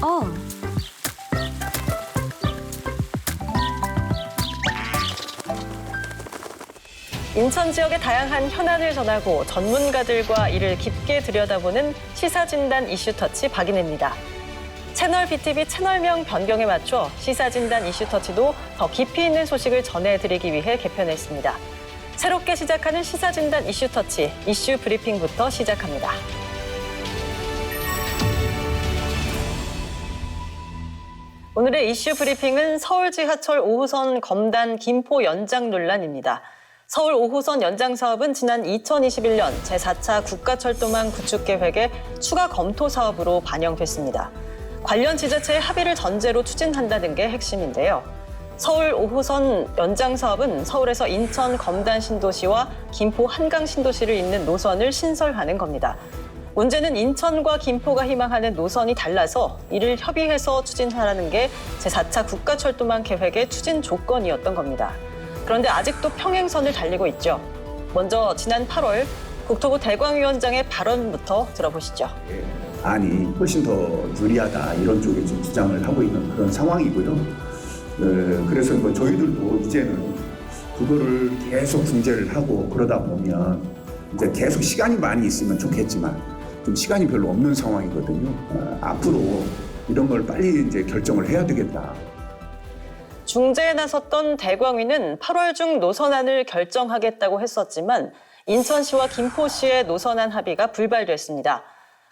어. 인천 지역의 다양한 현안을 전하고 전문가들과 이를 깊게 들여다보는 시사진단 이슈터치 박인혜입니다. 채널 BTV 채널명 변경에 맞춰 시사진단 이슈터치도 더 깊이 있는 소식을 전해드리기 위해 개편했습니다. 새롭게 시작하는 시사진단 이슈터치, 이슈 브리핑부터 시작합니다. 오늘의 이슈 브리핑은 서울 지하철 5호선 검단 김포 연장 논란입니다. 서울 5호선 연장 사업은 지난 2021년 제4차 국가철도망 구축 계획의 추가 검토 사업으로 반영됐습니다. 관련 지자체의 합의를 전제로 추진한다는 게 핵심인데요. 서울 5호선 연장 사업은 서울에서 인천 검단 신도시와 김포 한강 신도시를 잇는 노선을 신설하는 겁니다. 문제는 인천과 김포가 희망하는 노선이 달라서 이를 협의해서 추진하라는 게 제4차 국가철도망 계획의 추진 조건이었던 겁니다. 그런데 아직도 평행선을 달리고 있죠. 먼저 지난 8월 국토부 대광위원장의 발언부터 들어보시죠. 아니 훨씬 더 유리하다 이런 쪽에 지금 주장을 하고 있는 그런 상황이고요. 그래서 뭐 저희들도 이제는 그거를 계속 중재를 하고 그러다 보면 이제 계속 시간이 많이 있으면 좋겠지만 좀 시간이 별로 없는 상황이거든요. 앞으로 이런 걸 빨리 이제 결정을 해야 되겠다. 중재에 나섰던 대광위는 8월 중 노선안을 결정하겠다고 했었지만 인천시와 김포시의 노선안 합의가 불발됐습니다.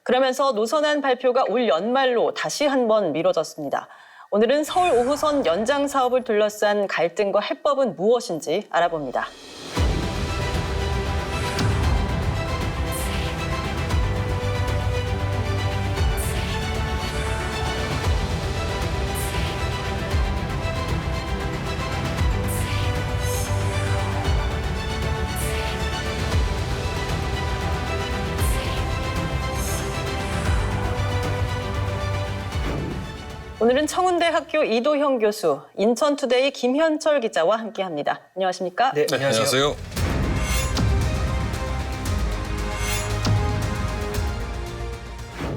그러면서 노선안 발표가 올 연말로 다시 한번 미뤄졌습니다. 오늘은 서울 5호선 연장 사업을 둘러싼 갈등과 해법은 무엇인지 알아봅니다. 오늘은 청운대학교 이도형 교수, 인천투데이 김현철 기자와 함께합니다. 안녕하십니까? 네, 안녕하세요.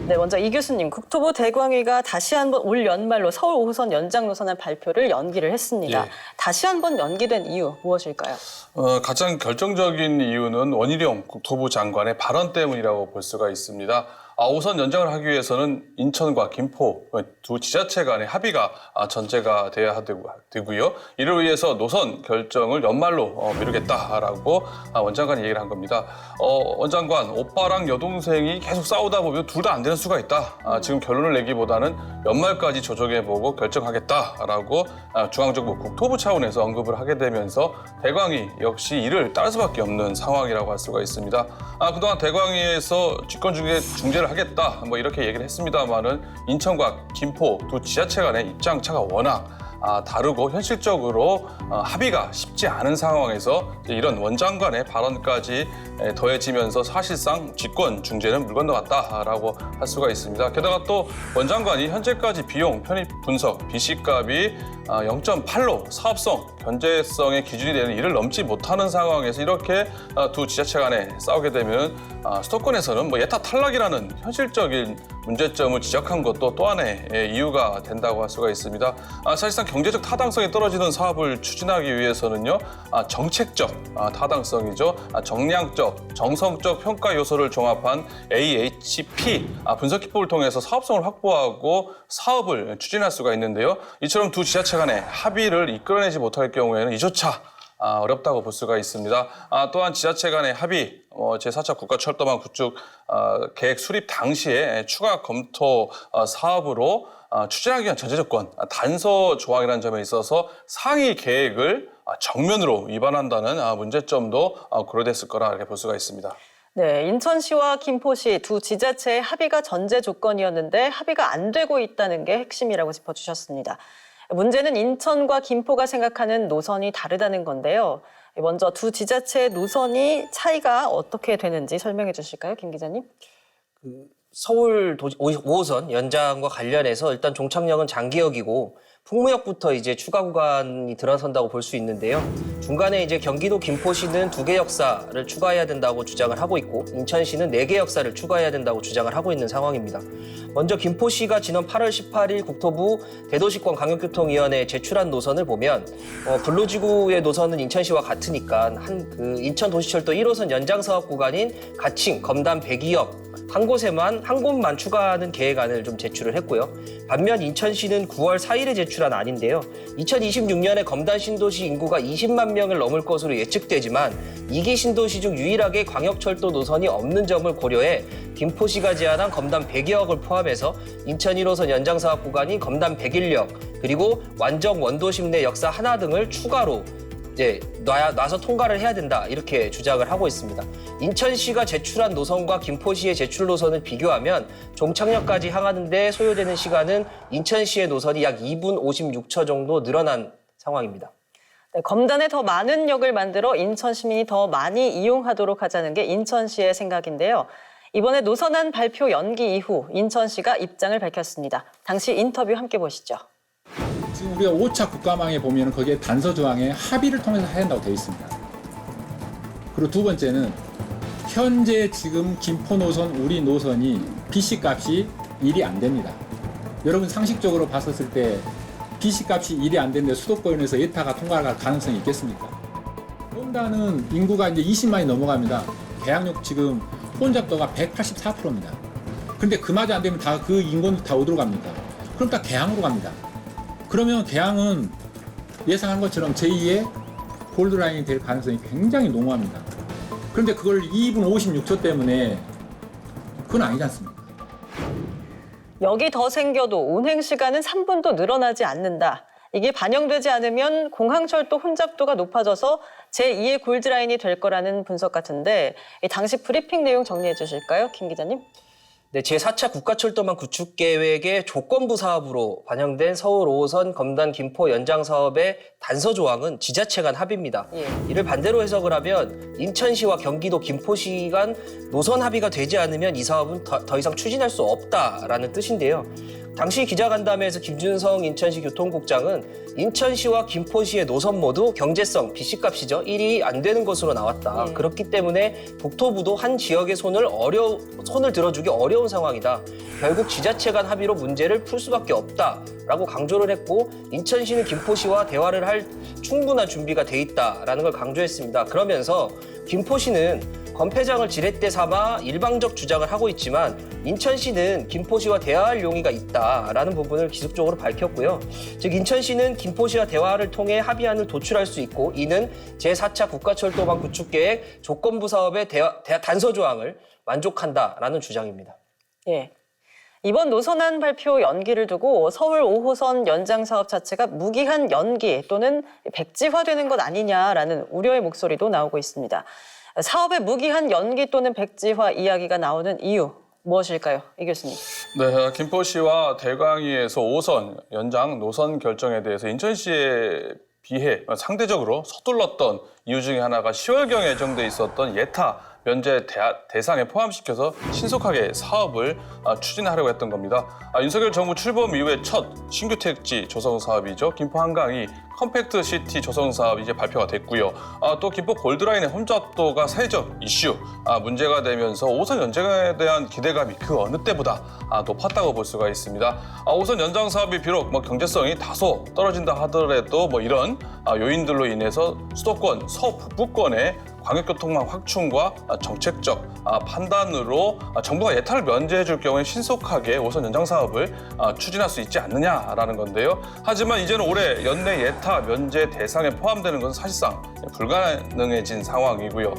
네, 먼저 이 교수님, 국토부 대광위가 다시 한번 올 연말로 서울 5호선 연장 노선안 발표를 연기를 했습니다. 예. 다시 한번 연기된 이유 무엇일까요? 가장 결정적인 이유는 원희룡 국토부 장관의 발언 때문이라고 볼 수가 있습니다. 5호선 연장을 하기 위해서는 인천과 김포 두 지자체 간의 합의가 전제가 돼야 되고요. 이를 위해서 노선 결정을 연말로 미루겠다라고 원장관이 얘기를 한 겁니다. 원장관, 오빠랑 여동생이 계속 싸우다 보면 둘 다 안 되는 수가 있다. 지금 결론을 내기보다는 연말까지 조정해보고 결정하겠다라고 중앙정부 국토부 차원에서 언급을 하게 되면서 대광위 역시 이를 따를 수밖에 없는 상황이라고 할 수가 있습니다. 그동안 대광위에서 중재를 하겠다 뭐 이렇게 얘기를 했습니다만은 인천과 김포 두 지자체 간의 입장 차가 워낙 다르고 현실적으로 합의가 쉽지 않은 상황에서 이런 원장관의 발언까지 더해지면서 사실상 직권 중재는 물 건너갔다라고 할 수가 있습니다. 게다가 또 원장관이 현재까지 비용 편입 분석 비시값이 0.8로 사업성, 견제성의 기준이 되는 이를 넘지 못하는 상황에서 이렇게 두 지자체 간에 싸우게 되면 수도권에서는 뭐 예타 탈락이라는 현실적인 문제점을 지적한 것도 또 하나의 이유가 된다고 할 수가 있습니다. 사실상 경제적 타당성이 떨어지는 사업을 추진하기 위해서는요, 정책적 타당성이죠. 정량적, 정성적 평가 요소를 종합한 AHP 분석 기법을 통해서 사업성을 확보하고 사업을 추진할 수가 있는데요. 이처럼 두 지자체 간의 합의를 이끌어내지 못할 경우에는 이조차 어렵다고 볼 수가 있습니다. 또한 지자체 간의 합의, 제4차 국가철도망 구축 계획 수립 당시에 추가 검토 사업으로 추진하기 위한 전제 조건, 단서 조항이라는 점에 있어서 상위 계획을 정면으로 위반한다는 문제점도 고려됐을 거라 이렇게 볼 수가 있습니다. 네, 인천시와 김포시 두 지자체의 합의가 전제 조건이었는데 합의가 안 되고 있다는 게 핵심이라고 짚어주셨습니다. 문제는 인천과 김포가 생각하는 노선이 다르다는 건데요. 먼저 두 지자체의 노선이 차이가 어떻게 되는지 설명해 주실까요, 김 기자님? 서울 5호선 연장과 관련해서 일단 종착역은 장기역이고 풍무역부터 이제 추가 구간이 들어선다고 볼 수 있는데요. 중간에 이제 경기도 김포시는 2개 역사를 추가해야 된다고 주장을 하고 있고 인천시는 4개 역사를 추가해야 된다고 주장을 하고 있는 상황입니다. 먼저 김포시가 지난 8월 18일 국토부 대도시권 강역교통위원회에 제출한 노선을 보면 근로지구의 노선은 인천시와 같으니까 인천도시철도 1호선 연장 사업 구간인 가칭, 검단, 백이역 한 곳만 추가하는 계획안을 좀 제출을 했고요. 반면 인천시는 9월 4일에 제출한 안인데요. 2026년에 검단 신도시 인구가 20만 명을 넘을 것으로 예측되지만 2기 신도시 중 유일하게 광역철도 노선이 없는 점을 고려해 김포시가 제안한 검단 100여역을 포함해서 인천 1호선 연장사업 구간인 검단 101역 그리고 완정 원도심 내 역사 하나 등을 추가로 이제 놔서 통과를 해야 된다 이렇게 주장을 하고 있습니다. 인천시가 제출한 노선과 김포시의 제출 노선을 비교하면 종착역까지 향하는 데 소요되는 시간은 인천시의 노선이 약 2분 56초 정도 늘어난 상황입니다. 네, 검단에 더 많은 역을 만들어 인천 시민이 더 많이 이용하도록 하자는 게 인천시의 생각인데요. 이번에 노선안 발표 연기 이후 인천시가 입장을 밝혔습니다. 당시 인터뷰 함께 보시죠. 지금 우리가 5차 국가망에 보면 거기에 단서 조항에 합의를 통해서 해야 된다고 되어 있습니다. 그리고 두 번째는 현재 지금 김포 노선, 우리 노선이 BC 값이 1이 안 됩니다. 여러분 상식적으로 봤었을 때 BC 값이 1이 안 되는데 수도권에서 예타가 통과할 가능성이 있겠습니까? 홈다는 인구가 이제 20만이 넘어갑니다. 계양역 지금 혼잡도가 184%입니다. 근데 그마저 안 되면 다 그 인구는 다 어디로 갑니까? 그럼 다 계양으로 갑니다. 그러면 계양은 예상한 것처럼 제2의 골드라인이 될 가능성이 굉장히 농후합니다. 그런데 그걸 2분 56초 때문에 그건 아니지 않습니까? 역이 더 생겨도 운행 시간은 3분도 늘어나지 않는다. 이게 반영되지 않으면 공항철도 혼잡도가 높아져서 제2의 골드라인이 될 거라는 분석 같은데 당시 브리핑 내용 정리해 주실까요? 김 기자님. 네, 제4차 국가철도망 구축 계획의 조건부 사업으로 반영된 서울 5호선 검단 김포 연장 사업의 단서 조항은 지자체 간 합의입니다. 이를 반대로 해석을 하면 인천시와 경기도 김포시 간 노선 합의가 되지 않으면 이 사업은 더 이상 추진할 수 없다라는 뜻인데요. 당시 기자간담회에서 김준성 인천시 교통국장은 인천시와 김포시의 노선 모두 경제성, BC값이죠. 1이 안 되는 것으로 나왔다. 그렇기 때문에 국토부도 한 지역의 손을 들어주기 어려운 상황이다. 결국 지자체 간 합의로 문제를 풀 수밖에 없다라고 강조를 했고 인천시는 김포시와 대화를 할 충분한 준비가 돼 있다라는 걸 강조했습니다. 그러면서 김포시는 건폐장을 지렛대 삼아 일방적 주장을 하고 있지만 인천시는 김포시와 대화할 용의가 있다라는 부분을 기습적으로 밝혔고요. 즉 인천시는 김포시와 대화를 통해 합의안을 도출할 수 있고 이는 제4차 국가철도망 구축계획 조건부 사업의 단서 조항을 만족한다라는 주장입니다. 예. 이번 노선안 발표 연기를 두고 서울 5호선 연장 사업 자체가 무기한 연기 또는 백지화되는 것 아니냐라는 우려의 목소리도 나오고 있습니다. 사업의 무기한 연기 또는 백지화 이야기가 나오는 이유 무엇일까요? 이 교수님. 네, 김포시와 대광위에서 5호선 연장 노선 결정에 대해서 인천시에 비해 상대적으로 서둘렀던 이유 중에 하나가 10월경에 예정돼 있었던 예타 면제 대상에 포함시켜서 신속하게 사업을 추진하려고 했던 겁니다. 윤석열 정부 출범 이후에 첫 신규 택지 조성 사업이죠. 김포 한강이 컴팩트 시티 조성 사업이 이제 발표가 됐고요. 또 김포 골드라인의 혼잡도가 사회적 이슈 문제가 되면서 5호선 연장에 대한 기대감이 그 어느 때보다 높았다고 볼 수가 있습니다. 5호선 연장 사업이 비록 경제성이 다소 떨어진다 하더라도 이런 요인들로 인해서 수도권 서북부권의 광역교통망 확충과 정책적 판단으로 정부가 예타를 면제해 줄 경우에 신속하게 5호선 연장 사업을 추진할 수 있지 않느냐라는 건데요. 하지만 이제는 올해 연내 예타 면제 대상에 포함되는 것은 사실상 불가능해진 상황이고요.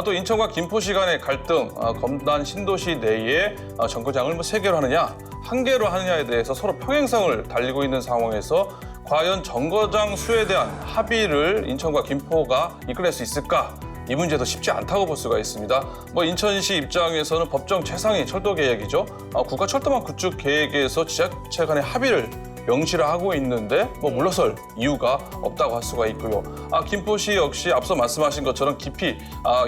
또 인천과 김포시 간의 갈등, 검단 신도시 내에 정거장을 3개로 하느냐, 1개로 하느냐에 대해서 서로 평행성을 달리고 있는 상황에서 과연 정거장 수에 대한 합의를 인천과 김포가 이끌어낼 수 있을까? 이 문제도 쉽지 않다고 볼 수가 있습니다. 인천시 입장에서는 법정 최상위 철도 계획이죠. 국가철도망 구축 계획에서 지자체 간의 합의를 명시를 하고 있는데 물러설 이유가 없다고 할 수가 있고요. 김포시 역시 앞서 말씀하신 것처럼 깊이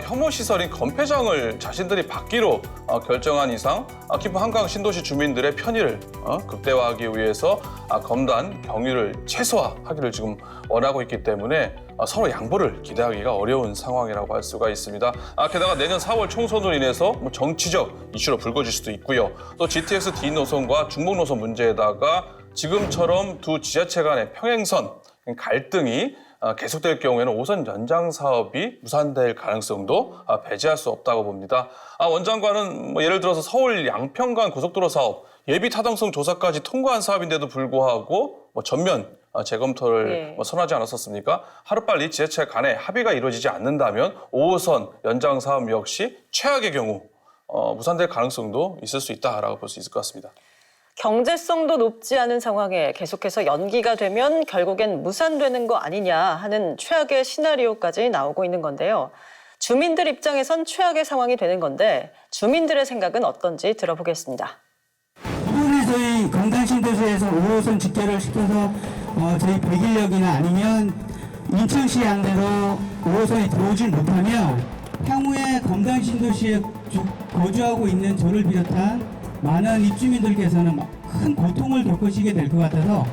혐오 시설인 건폐장을 자신들이 받기로 결정한 이상 김포 한강 신도시 주민들의 편의를 극대화하기 위해서 검단 경위를 최소화하기를 지금 원하고 있기 때문에 서로 양보를 기대하기가 어려운 상황이라고 할 수가 있습니다. 게다가 내년 4월 총선으로 인해서 정치적 이슈로 불거질 수도 있고요. 또 GTX D 노선과 중목 노선 문제에다가 지금처럼 두 지자체 간의 평행선 갈등이 계속될 경우에는 5선 연장 사업이 무산될 가능성도 배제할 수 없다고 봅니다. 원 장관은 예를 들어서 서울 양평간 고속도로 사업 예비 타당성 조사까지 통과한 사업인데도 불구하고 전면 재검토를 선하지 않았었습니까? 하루빨리 지자체 간에 합의가 이루어지지 않는다면 5호선 연장 사업 역시 최악의 경우 무산될 가능성도 있을 수 있다라고 볼 수 있을 것 같습니다. 경제성도 높지 않은 상황에 계속해서 연기가 되면 결국엔 무산되는 거 아니냐 하는 최악의 시나리오까지 나오고 있는 건데요. 주민들 입장에선 최악의 상황이 되는 건데 주민들의 생각은 어떤지 들어보겠습니다. 이번에 저희 검단신도시에서 5호선 직결을 시켜서 저희 백일역이나 아니면 인천시 양대로 5호선이 들어오질 못하면 향후에 검단신도시에 거주하고 있는 저를 비롯한 많은 입주민들께서는 큰 고통을 겪으시게 될 것 같아서.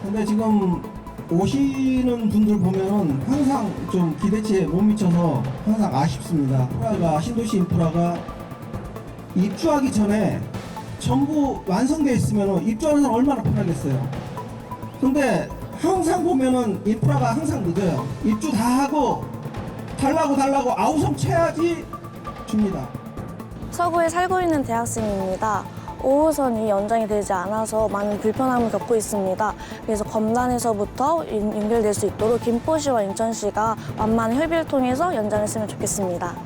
근데 지금 오시는 분들 보면은 항상 좀 기대치에 못 미쳐서 항상 아쉽습니다. 인프라가, 신도시 인프라가 입주하기 전에 전부 완성되어 있으면 입주하는 사람 얼마나 편하겠어요. 근데 항상 보면은 인프라가 항상 늦어요. 입주 다 하고 달라고 아우성 채야지 줍니다. 서구에 살고 있는 대학생입니다. 5호선이 연장이 되지 않아서 많은 불편함을 겪고 있습니다. 그래서 검단에서부터 연결될 수 있도록 김포시와 인천시가 완만한 협의를 통해서 연장했으면 좋겠습니다.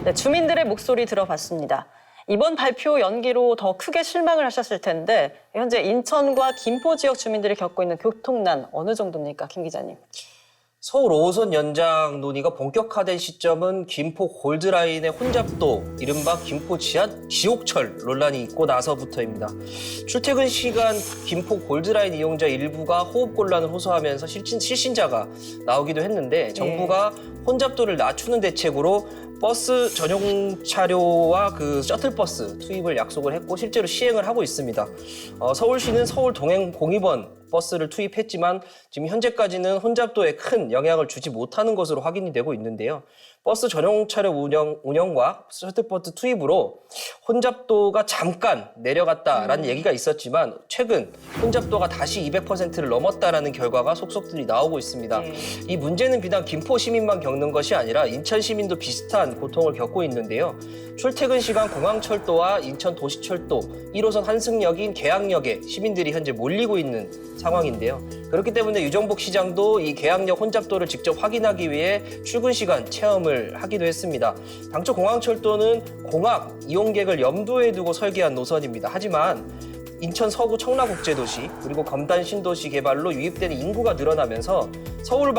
네, 주민들의 목소리 들어봤습니다. 이번 발표 연기로 더 크게 실망을 하셨을 텐데 현재 인천과 김포 지역 주민들이 겪고 있는 교통난 어느 정도입니까, 김 기자님? 서울 5호선 연장 논의가 본격화된 시점은 김포 골드라인의 혼잡도, 이른바 김포 지옥철 논란이 있고 나서부터입니다. 출퇴근 시간 김포 골드라인 이용자 일부가 호흡곤란을 호소하면서 실신자가 나오기도 했는데 정부가 혼잡도를 낮추는 대책으로 버스 전용 차료와 그 셔틀버스 투입을 약속을 했고 실제로 시행을 하고 있습니다. 서울시는 서울 동행 공익원 버스를 투입했지만 지금 현재까지는 혼잡도에 큰 영향을 주지 못하는 것으로 확인이 되고 있는데요. 버스 전용 차량 운영과 셔틀버스 투입으로 혼잡도가 잠깐 내려갔다라는 얘기가 있었지만 최근 혼잡도가 다시 200%를 넘었다라는 결과가 속속들이 나오고 있습니다. 이 문제는 비단 김포 시민만 겪는 것이 아니라 인천 시민도 비슷한 고통을 겪고 있는데요. 출퇴근 시간 공항철도와 인천 도시철도 1호선 환승역인 계양역에 시민들이 현재 몰리고 있는 상황인데요. 그렇기 때문에 유정복 시장도 이 계양역 혼잡도를 직접 확인하기 위해 출근 시간 체험을 하기도 했습니다. 당초 공항철도는 공항 이용객을 염두에 두고 설계한 노선입니다. 하지만 인천 서구 청라국제도시 그리고 검단 신도시 개발로 유입되는 인구가 늘어나면서 서울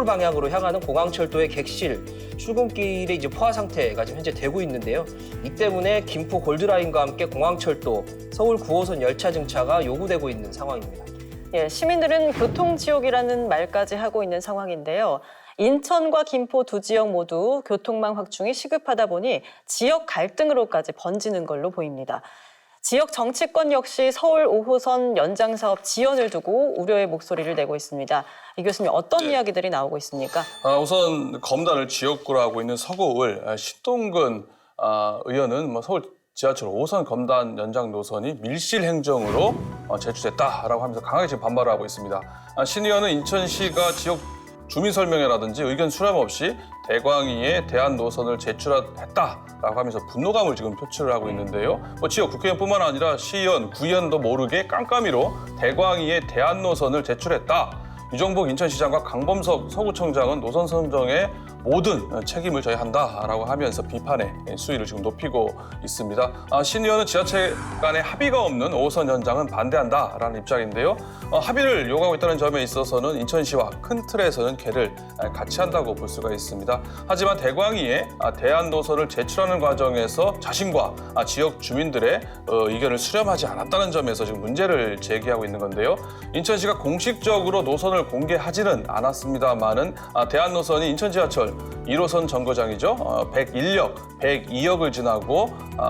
방향으로 향하는 공항철도의 객실 출근길의 이제 포화 상태가 지금 현재 되고 있는데요. 이 때문에 김포 골드라인과 함께 공항철도 서울 9호선 열차 증차가 요구되고 있는 상황입니다. 시민들은 교통지옥이라는 말까지 하고 있는 상황인데요. 인천과 김포 두 지역 모두 교통망 확충이 시급하다 보니 지역 갈등으로까지 번지는 걸로 보입니다. 지역 정치권 역시 서울 5호선 연장 사업 지연을 두고 우려의 목소리를 내고 있습니다. 이 교수님 어떤 이야기들이 나오고 있습니까? 우선 검단을 지역구로 하고 있는 서구을 신동근 의원은 서울 지하철 5호선 검단 연장 노선이 밀실 행정으로 제출됐다라고 하면서 강하게 지금 반발을 하고 있습니다. 신 의원은 인천시가 지역 주민 설명회라든지 의견 수렴 없이 대광위에 대안 노선을 제출했다라고 하면서 분노감을 지금 표출을 하고 있는데요. 지역 국회의원뿐만 아니라 시의원, 구의원도 모르게 깜깜이로 대광위에 대안 노선을 제출했다. 유정복 인천시장과 강범석 서구청장은 노선 선정에 모든 책임을 져야 한다라고 하면서 비판의 수위를 지금 높이고 있습니다. 신 의원은 지자체 간의 합의가 없는 5호선 연장은 반대한다라는 입장인데요. 합의를 요구하고 있다는 점에 있어서는 인천시와 큰 틀에서는 개를 같이 한다고 볼 수가 있습니다. 하지만 대광위에 대안 노선을 제출하는 과정에서 자신과 지역 주민들의 의견을 수렴하지 않았다는 점에서 지금 문제를 제기하고 있는 건데요. 인천시가 공식적으로 노선을 공개하지는 않았습니다만은 대안 노선이 인천 지하철 1호선 정거장이죠. 101역, 102역을 지나고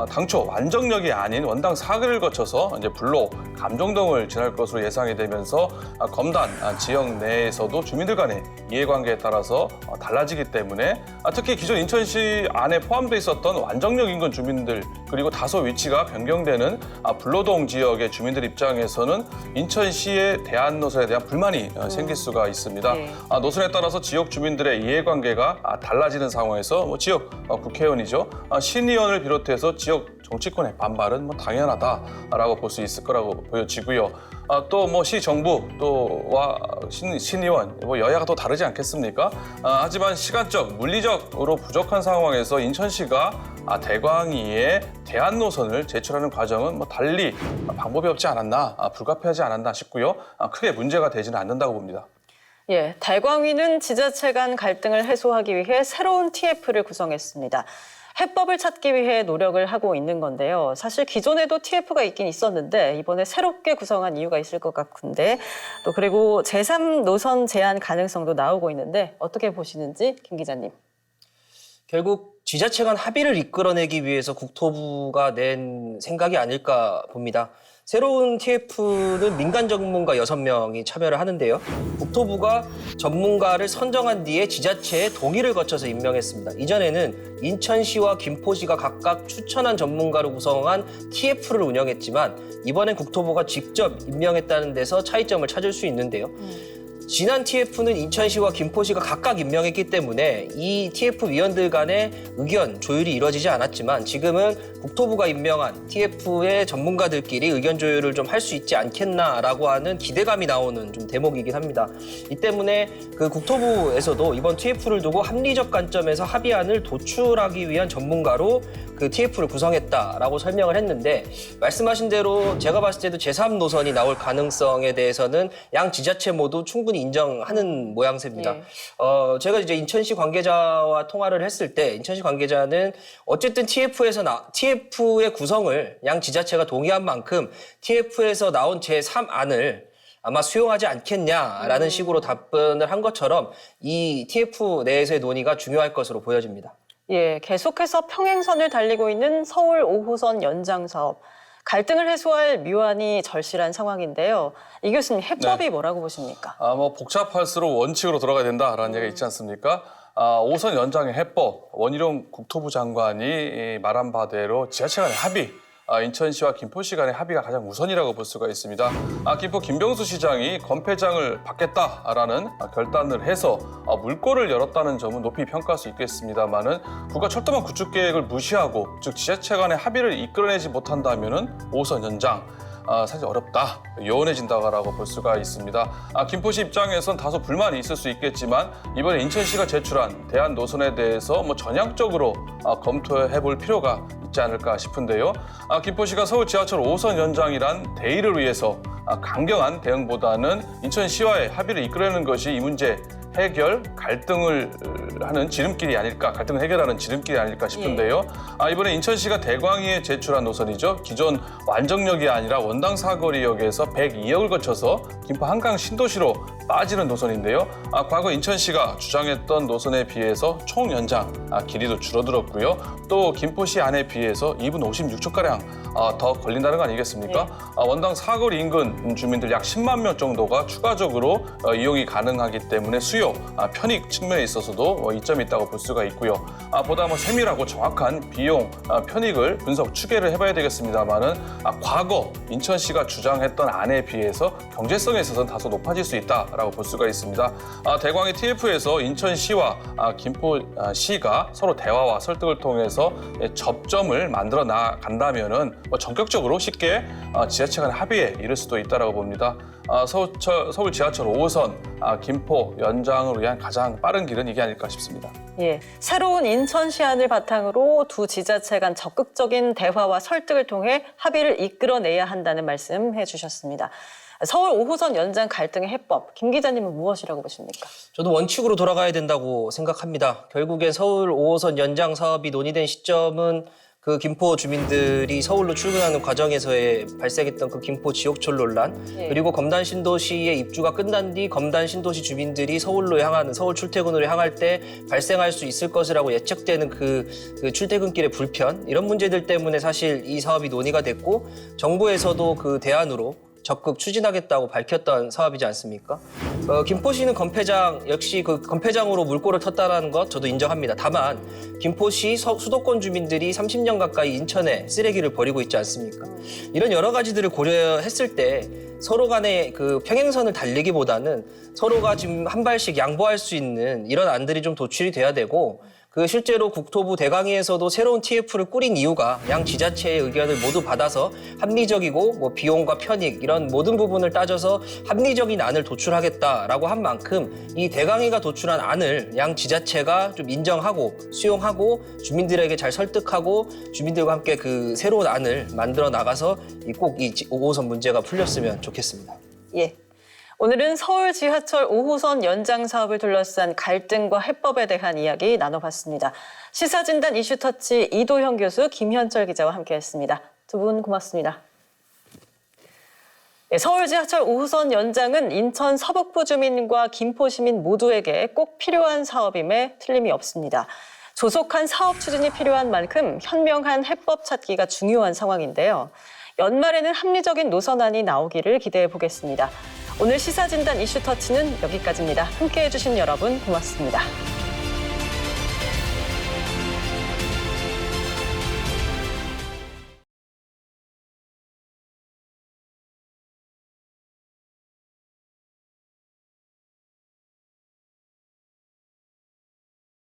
당초 완정역이 아닌 원당 사거리를 거쳐서 이제 불로 감정동을 지날 것으로 예상이 되면서 검단 지역 내에서도 주민들 간의 이해관계에 따라서 달라지기 때문에 특히 기존 인천시 안에 포함되어 있었던 완정역 인근 주민들 그리고 다소 위치가 변경되는 불로동 지역의 주민들 입장에서는 인천시의 대안 노선에 대한 불만이 생길 수가 있습니다. 네. 노선에 따라서 지역 주민들의 이해관계가 달라지는 상황에서 지역 국회의원이죠. 신 의원을 비롯해서 지역 정치권의 반발은 당연하다라고 볼 수 있을 거라고 보여지고요. 또 시 정부 또와 신 의원 여야가 또 다르지 않겠습니까? 하지만 시간적, 물리적으로 부족한 상황에서 인천시가 대광위에 대안 노선을 제출하는 과정은 달리 방법이 없지 않았나, 불가피하지 않았나 싶고요. 크게 문제가 되지는 않는다고 봅니다. 예, 대광위는 지자체 간 갈등을 해소하기 위해 새로운 TF를 구성했습니다. 해법을 찾기 위해 노력을 하고 있는 건데요. 사실 기존에도 TF가 있긴 있었는데 이번에 새롭게 구성한 이유가 있을 것 같은데 또 그리고 제3 노선 제한 가능성도 나오고 있는데 어떻게 보시는지 김 기자님. 결국 지자체 간 합의를 이끌어내기 위해서 국토부가 낸 생각이 아닐까 봅니다. 새로운 TF는 민간 전문가 6명이 참여를 하는데요. 국토부가 전문가를 선정한 뒤에 지자체의 동의를 거쳐서 임명했습니다. 이전에는 인천시와 김포시가 각각 추천한 전문가로 구성한 TF를 운영했지만 이번엔 국토부가 직접 임명했다는 데서 차이점을 찾을 수 있는데요. 지난 TF는 인천시와 김포시가 각각 임명했기 때문에 이 TF 위원들 간의 의견 조율이 이루어지지 않았지만 지금은 국토부가 임명한 TF의 전문가들끼리 의견 조율을 좀 할 수 있지 않겠나라고 하는 기대감이 나오는 좀 대목이긴 합니다. 이 때문에 그 국토부에서도 이번 TF를 두고 합리적 관점에서 합의안을 도출하기 위한 전문가로 그 TF를 구성했다라고 설명을 했는데 말씀하신 대로 제가 봤을 때도 제3 노선이 나올 가능성에 대해서는 양 지자체 모두 충분히 인정하는 모양새입니다. 예. 제가 이제 인천시 관계자와 통화를 했을 때 인천시 관계자는 어쨌든 TF의 구성을 양 지자체가 동의한 만큼 TF에서 나온 제3안을 아마 수용하지 않겠냐라는 식으로 답변을 한 것처럼 이 TF 내에서의 논의가 중요할 것으로 보여집니다. 예, 계속해서 평행선을 달리고 있는 서울 5호선 연장 사업. 갈등을 해소할 묘안이 절실한 상황인데요. 이 교수님, 해법이 뭐라고 보십니까? 복잡할수록 원칙으로 돌아가야 된다라는 얘기가 있지 않습니까? 5호선 연장의 해법, 원희룡 국토부 장관이 말한 바대로 지자체 간의 합의, 인천시와 김포시 간의 합의가 가장 우선이라고 볼 수가 있습니다. 김포 김병수 시장이 건폐장을 받겠다라는 결단을 해서 물꼬를 열었다는 점은 높이 평가할 수 있겠습니다만은 국가철도망 구축 계획을 무시하고 즉 지자체 간의 합의를 이끌어내지 못한다면은 5호선 연장 사실 어렵다, 요원해진다고 볼 수가 있습니다. 김포시 입장에선 다소 불만이 있을 수 있겠지만 이번에 인천시가 제출한 대안 노선에 대해서 전향적으로 검토해볼 필요가 있지 않을까 싶은데요. 김포시가 서울 지하철 5호선 연장이란 대의를 위해서 강경한 대응보다는 인천시와의 합의를 이끌어내는 것이 이 문제 해결, 갈등을 하는 지름길이 아닐까, 갈등을 해결하는 지름길이 아닐까 싶은데요. 이번에 인천시가 대광위에 제출한 노선이죠. 기존 완정역이 아니라 원당 사거리역에서 102역을 거쳐서 김포 한강 신도시로 빠지는 노선인데요. 과거 인천시가 주장했던 노선에 비해서 총 연장 길이도 줄어들었고요. 또 김포시 안에 비해서 2분 56초가량 더 걸린다는 거 아니겠습니까? 원당 사거리 인근 주민들 약 10만 명 정도가 추가적으로 이용이 가능하기 때문에 수요, 편익 측면에 있어서도 이점이 있다고 볼 수가 있고요. 보다 세밀하고 정확한 비용, 편익을 분석, 추계를 해봐야 되겠습니다만은 과거 인천시가 주장했던 안에 비해서 경제성에 있어서는 다소 높아질 수 있다라고 있다라고 볼 수가 있습니다. 대광의 TF에서 인천시와 김포시가 서로 대화와 설득을 통해서 접점을 만들어 나간다면은 전격적으로 쉽게 지자체 간 합의에 이를 수도 있다라고 봅니다. 서울 지하철 5호선 김포 연장을 위한 가장 빠른 길은 이게 아닐까 싶습니다. 예, 새로운 인천시안을 바탕으로 두 지자체 간 적극적인 대화와 설득을 통해 합의를 이끌어내야 한다는 말씀 해주셨습니다. 서울 5호선 연장 갈등의 해법, 김 기자님은 무엇이라고 보십니까? 저도 원칙으로 돌아가야 된다고 생각합니다. 결국엔 서울 5호선 연장 사업이 논의된 시점은 그 김포 주민들이 서울로 출근하는 과정에서의 발생했던 그 김포 지옥철 논란, 그리고 검단 신도시의 입주가 끝난 뒤 검단 신도시 주민들이 서울로 향하는 서울 출퇴근으로 향할 때 발생할 수 있을 것이라고 예측되는 그 출퇴근길의 불편, 이런 문제들 때문에 사실 이 사업이 논의가 됐고 정부에서도 그 대안으로 적극 추진하겠다고 밝혔던 사업이지 않습니까? 김포시는 건폐장, 역시 그 건폐장으로 물꼬를 텄다는 것 저도 인정합니다. 다만 김포시 수도권 주민들이 30년 가까이 인천에 쓰레기를 버리고 있지 않습니까? 이런 여러 가지들을 고려했을 때 서로 간의 그 평행선을 달리기보다는 서로가 지금 한 발씩 양보할 수 있는 이런 안들이 좀 도출이 돼야 되고, 그 실제로 국토부 대강의에서도 새로운 TF를 꾸린 이유가 양 지자체의 의견을 모두 받아서 합리적이고 뭐 비용과 편익 이런 모든 부분을 따져서 합리적인 안을 도출하겠다라고 한 만큼 이 대강의가 도출한 안을 양 지자체가 좀 인정하고 수용하고 주민들에게 잘 설득하고 주민들과 함께 그 새로운 안을 만들어 나가서 꼭 이 5호선 문제가 풀렸으면 좋겠습니다. 예. 오늘은 서울 지하철 5호선 연장 사업을 둘러싼 갈등과 해법에 대한 이야기 나눠봤습니다. 시사진단 이슈터치 이도형 교수, 김현철 기자와 함께했습니다. 두 분 고맙습니다. 네, 서울 지하철 5호선 연장은 인천 서북부 주민과 김포 시민 모두에게 꼭 필요한 사업임에 틀림이 없습니다. 조속한 사업 추진이 필요한 만큼 현명한 해법 찾기가 중요한 상황인데요. 연말에는 합리적인 노선안이 나오기를 기대해 보겠습니다. 오늘 시사진단 이슈터치는 여기까지입니다. 함께해 주신 여러분 고맙습니다.